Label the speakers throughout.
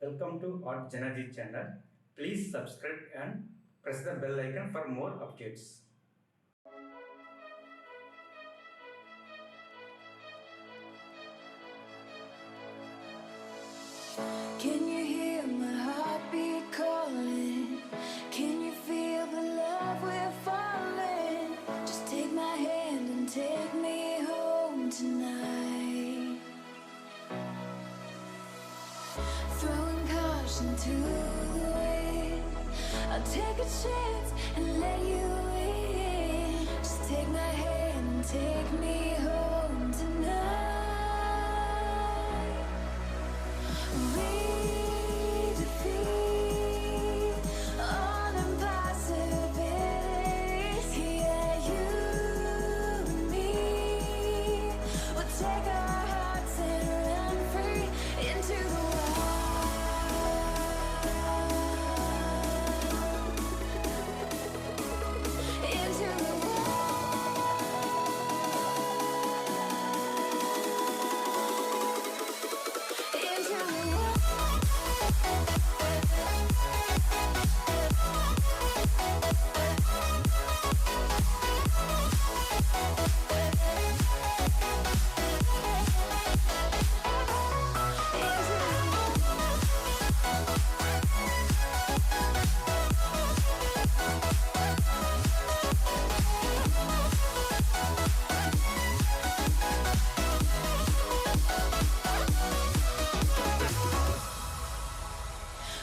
Speaker 1: Welcome to artjanag channel. Please subscribe and press the bell icon for more updates.
Speaker 2: Can you hear my heartbeat calling? Can you feel the love we're falling? Just take my hand and take me home tonight. Throwing caution to the wind, I'll take a chance and let you in. Just take my hand and take me home tonight.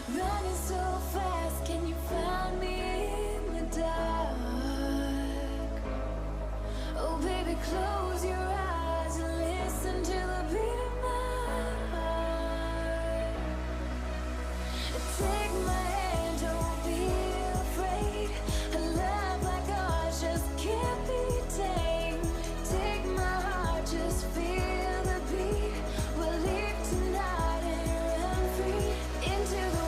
Speaker 2: Running so fast, can you find me in the dark? Oh baby, close your eyes and listen to the beat of my heart. Take my hand, don't be afraid. A love like ours just can't be tamed. Take my heart, just feel the beat. We'll leave tonight and run free into the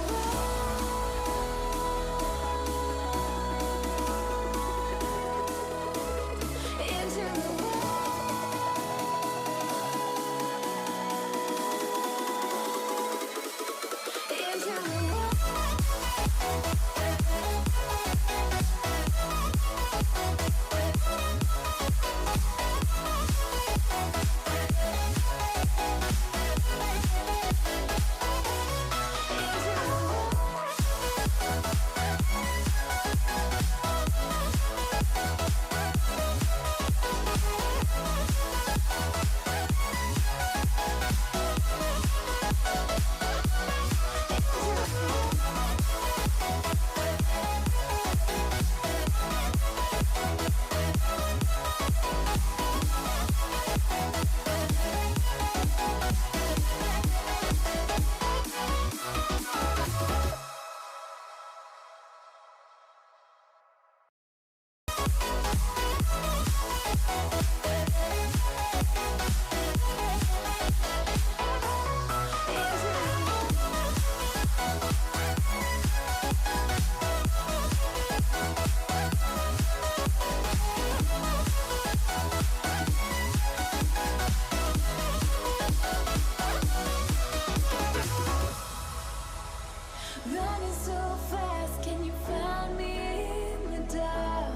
Speaker 2: running so fast, can you find me in the dark?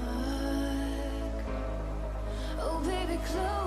Speaker 2: Oh baby, close